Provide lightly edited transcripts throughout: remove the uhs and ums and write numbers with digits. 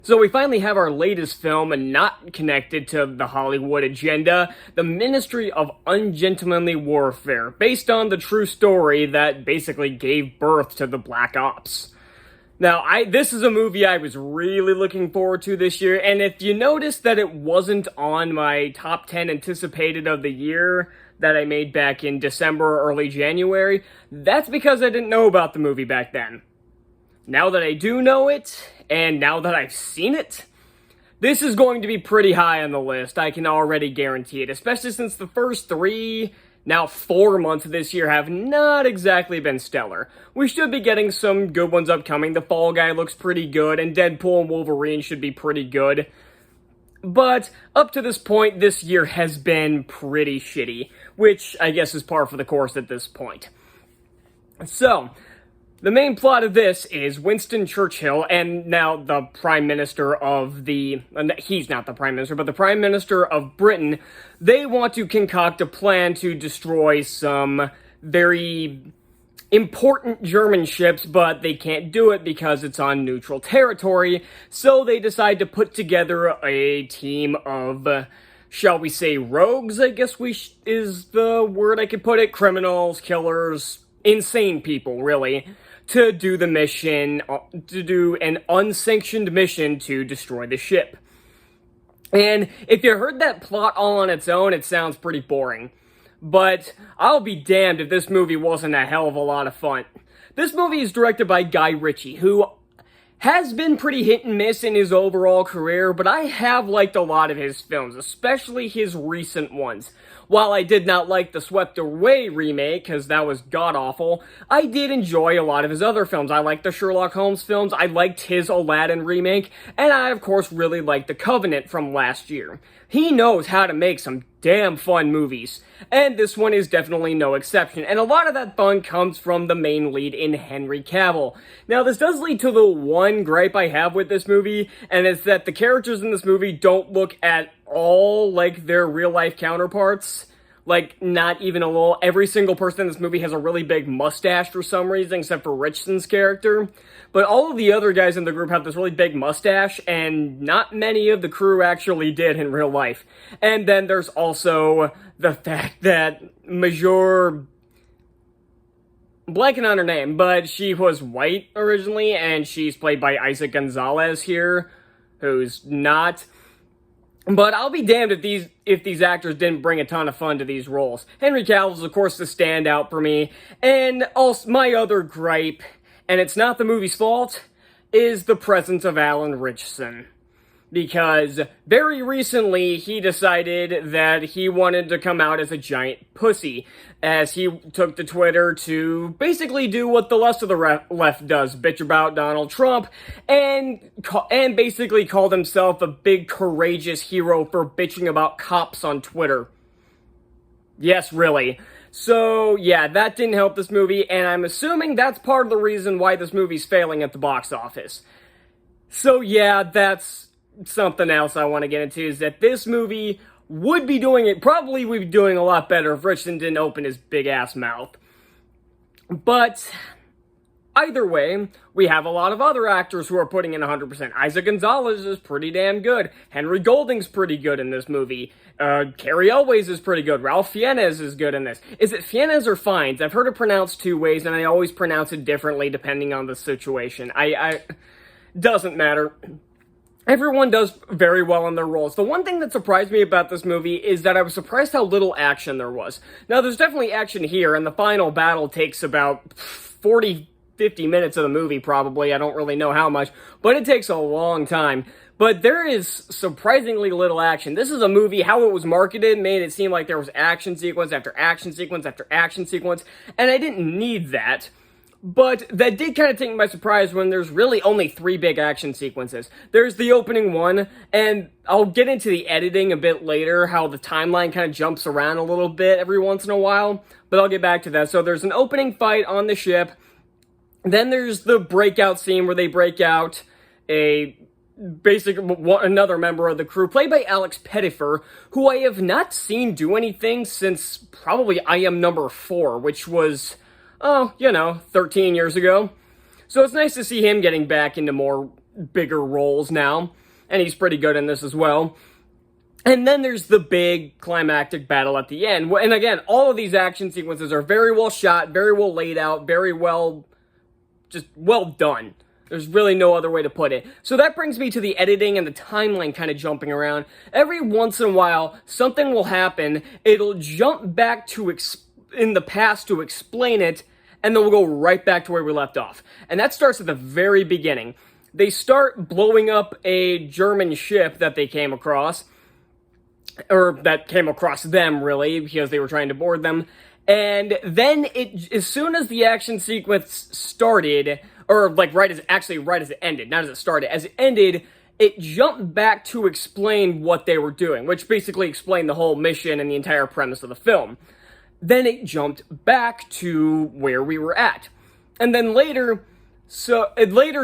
So we finally have our latest film, and not connected to the Hollywood agenda, The Ministry of Ungentlemanly Warfare, based on the true story that basically gave birth to the Black Ops. Now, this is a movie I was really looking forward to this year, and if you notice that it wasn't on my top 10 anticipated of the year that I made back in December or early January, that's because I didn't know about the movie back then. Now that I do know it, and now that I've seen it, this is going to be pretty high on the list, I can already guarantee it, especially since the first 3, now 4 months of this year have not exactly been stellar. We should be getting some good ones upcoming. The Fall Guy looks pretty good, and Deadpool and Wolverine should be pretty good. But up to this point, this year has been pretty shitty, which I guess is par for the course at this point. So, the main plot of this is Winston Churchill, and now the Prime Minister of he's not the Prime Minister, but the Prime Minister of Britain, they want to concoct a plan to destroy some very important German ships, but they can't do it because it's on neutral territory, so they decide to put together a team of, shall we say, rogues, I guess is the word I could put it, criminals, killers, insane people, really, to do the mission, to do an unsanctioned mission to destroy the ship. And if you heard that plot all on its own, it sounds pretty boring. But I'll be damned if this movie wasn't a hell of a lot of fun. This movie is directed by Guy Ritchie, who has been pretty hit and miss in his overall career, but I have liked a lot of his films, especially his recent ones. While I did not like the Swept Away remake, because that was god-awful, I did enjoy a lot of his other films. I liked the Sherlock Holmes films, I liked his Aladdin remake, and I, of course, really liked The Covenant from last year. He knows how to make some damn fun movies, and this one is definitely no exception, and a lot of that fun comes from the main lead in Henry Cavill. Now, this does lead to the one gripe I have with this movie, and it's that the characters in this movie don't look at all like their real-life counterparts. Like, not even a little. Every single person in this movie has a really big mustache for some reason, except for Richson's character. But all of the other guys in the group have this really big mustache, and not many of the crew actually did in real life. And then there's also the fact that Major, blanking on her name, but she was white originally, and she's played by Isaac Gonzalez here, who's not. But I'll be damned if these actors didn't bring a ton of fun to these roles. Henry Cavill is, of course, the standout for me, and also my other gripe, and it's not the movie's fault, is the presence of Alan Ritchson. Because very recently, he decided that he wanted to come out as a giant pussy, as he took to Twitter to basically do what the rest of the left does, bitch about Donald Trump, and basically called himself a big courageous hero for bitching about cops on Twitter. Yes, really. So, yeah, that didn't help this movie, and I'm assuming that's part of the reason why this movie's failing at the box office. So, yeah, that's something else I want to get into, is that this movie would be doing a lot better if Richardson didn't open his big-ass mouth. But either way, we have a lot of other actors who are putting in 100%. Isaac Gonzalez is pretty damn good. Henry Golding's pretty good in this movie. Cary Elwes is pretty good. Ralph Fiennes is good in this. Is it Fiennes or Fiennes? I've heard it pronounced 2 ways, and I always pronounce it differently depending on the situation. Doesn't matter. Everyone does very well in their roles. The one thing that surprised me about this movie is that I was surprised how little action there was. Now, there's definitely action here, and the final battle takes about 40-50 minutes of the movie, probably. I don't really know how much, but it takes a long time. But there is surprisingly little action. This is a movie, how it was marketed made it seem like there was action sequence after action sequence after action sequence, and I didn't need that. But that did kind of take me by surprise when there's really only 3 big action sequences. There's the opening one, and I'll get into the editing a bit later, how the timeline kind of jumps around a little bit every once in a while, but I'll get back to that. So there's an opening fight on the ship, then there's the breakout scene where they break out another member of the crew, played by Alex Pettyfer, who I have not seen do anything since probably I Am Number 4, which was 13 years ago. So it's nice to see him getting back into more bigger roles now, and he's pretty good in this as well. And then there's the big climactic battle at the end. And again, all of these action sequences are very well shot, very well laid out, very well, just well done. There's really no other way to put it. So that brings me to the editing and the timeline kind of jumping around. Every once in a while, something will happen. It'll jump back to in the past to explain it, and then we'll go right back to where we left off. And that starts at the very beginning. They start blowing up a German ship that they came across, or that came across them, really, because they were trying to board them. And then, as soon as the action sequence started, or like right as it ended, not as it started, as it ended, it jumped back to explain what they were doing, which basically explained the whole mission and the entire premise of the film. Then it jumped back to where we were at. And then later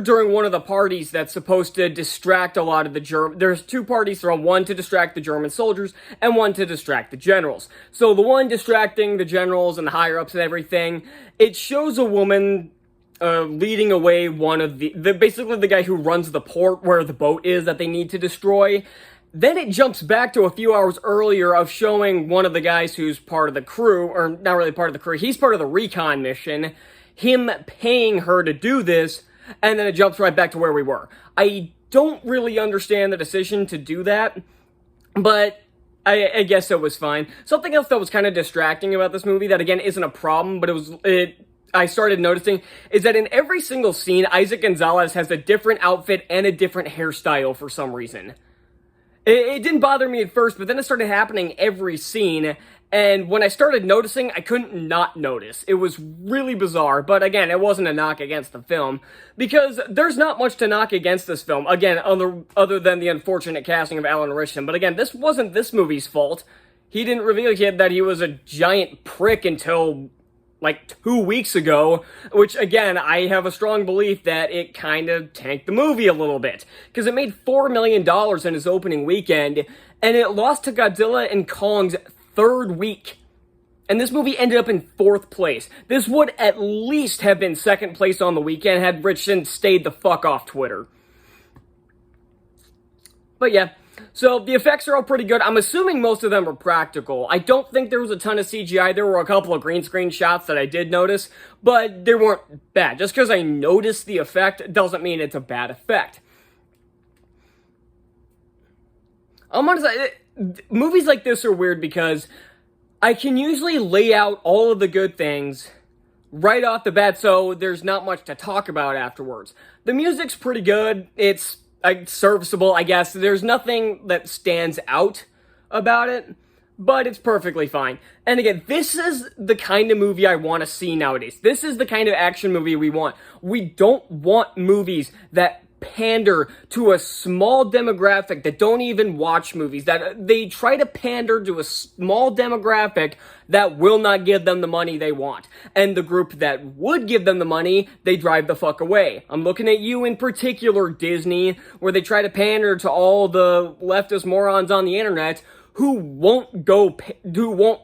during one of the parties that's supposed to distract a lot of the there's two parties thrown, one to distract the German soldiers and one to distract the generals. So the one distracting the generals and the higher-ups and everything, it shows a woman leading away one of basically the guy who runs the port where the boat is that they need to destroy. Then it jumps back to a few hours earlier of showing one of the guys who's part of the crew, or not really part of the crew, he's part of the recon mission, him paying her to do this, and then it jumps right back to where we were. I don't really understand the decision to do that, but I guess it was fine. Something else that was kind of distracting about this movie that, again, isn't a problem, but I started noticing, is that in every single scene, Isaac Gonzalez has a different outfit and a different hairstyle for some reason. It didn't bother me at first, but then it started happening every scene, and when I started noticing, I couldn't not notice. It was really bizarre, but again, it wasn't a knock against the film, because there's not much to knock against this film, again, other than the unfortunate casting of Alan Ritchie. But again, this wasn't this movie's fault. He didn't reveal that he was a giant prick until like 2 weeks ago, which, again, I have a strong belief that it kind of tanked the movie a little bit, because it made $4 million in its opening weekend, and it lost to Godzilla and Kong's third week. And this movie ended up in 4th place. This would at least have been 2nd place on the weekend had Ritchie stayed the fuck off Twitter. But yeah, so the effects are all pretty good. I'm assuming most of them are practical. I don't think there was a ton of CGI. There were a couple of green screen shots that I did notice, but they weren't bad. Just because I noticed the effect doesn't mean it's a bad effect. I'm honest, movies like this are weird because I can usually lay out all of the good things right off the bat, so there's not much to talk about afterwards. The music's pretty good. It's serviceable, I guess. There's nothing that stands out about it, but it's perfectly fine. And again, this is the kind of movie I want to see nowadays. This is the kind of action movie we want. We don't want movies that pander to a small demographic that don't even watch movies, that they try to pander to a small demographic that will not give them the money they want. And the group that would give them the money, they drive the fuck away. I'm looking at you in particular, Disney, where they try to pander to all the leftist morons on the internet who won't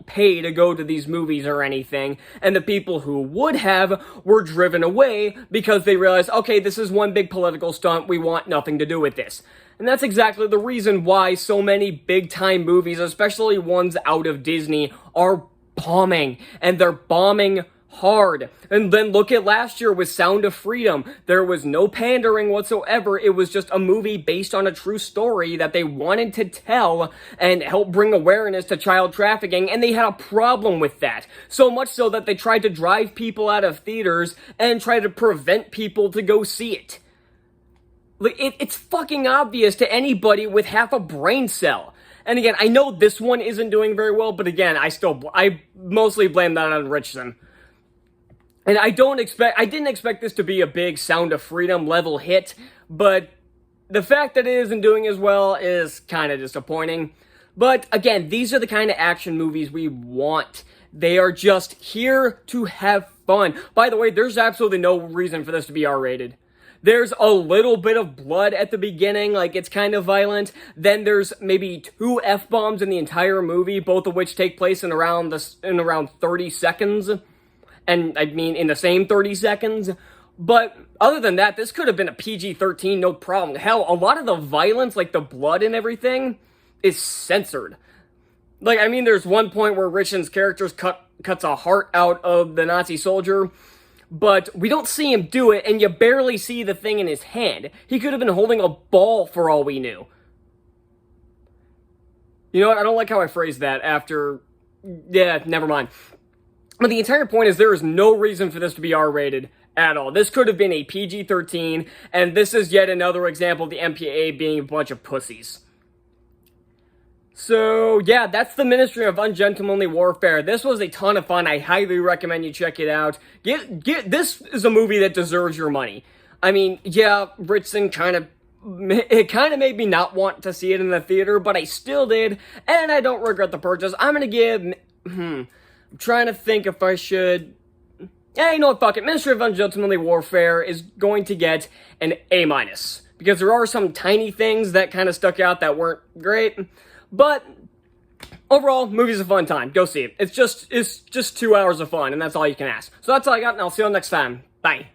pay to go to these movies or anything, and the people who would have were driven away because they realized, okay, this is one big political stunt, we want nothing to do with this. And that's exactly the reason why so many big-time movies, especially ones out of Disney, are bombing, and they're bombing hard. And then look at last year with Sound of Freedom. There was no pandering whatsoever. It was just a movie based on a true story that they wanted to tell and help bring awareness to child trafficking, and they had a problem with that. So much so that they tried to drive people out of theaters and try to prevent people to go see it. It's fucking obvious to anybody with half a brain cell. And again, I know this one isn't doing very well, but again, I mostly blame that on Richardson. And I didn't expect this to be a big Sound of Freedom level hit, but the fact that it isn't doing as well is kind of disappointing. But again, these are the kind of action movies we want. They are just here to have fun. By the way, there's absolutely no reason for this to be R-rated. There's a little bit of blood at the beginning, like it's kind of violent. Then there's maybe 2 F-bombs in the entire movie, both of which take place in around 30 seconds. And I mean in the same 30 seconds. But Other than that, this could have been a PG-13, no problem. Hell, a lot of the violence, like the blood and everything, is censored. Like, I mean, there's one point where Richard's character cuts a heart out of the Nazi soldier, but we don't see him do it, and you barely see the thing in his hand. He could have been holding a ball for all we knew. You know what? I don't like how I phrased that after... Yeah, never mind. But the entire point is there is no reason for this to be R-rated at all. This could have been a PG-13, and this is yet another example of the MPAA being a bunch of pussies. So, yeah, that's the Ministry of Ungentlemanly Warfare. This was a ton of fun. I highly recommend you check it out. This is a movie that deserves your money. I mean, yeah, Ritchie kind of made me not want to see it in the theater, but I still did, and I don't regret the purchase. I'm gonna give... I'm trying to think if I should... Yeah, you know what, fuck it. Ministry of Ungentlemanly Warfare is going to get an A-. Because there are some tiny things that kind of stuck out that weren't great. But overall, movie's a fun time. Go see it. It's just 2 hours of fun, and that's all you can ask. So that's all I got, and I'll see you all next time. Bye.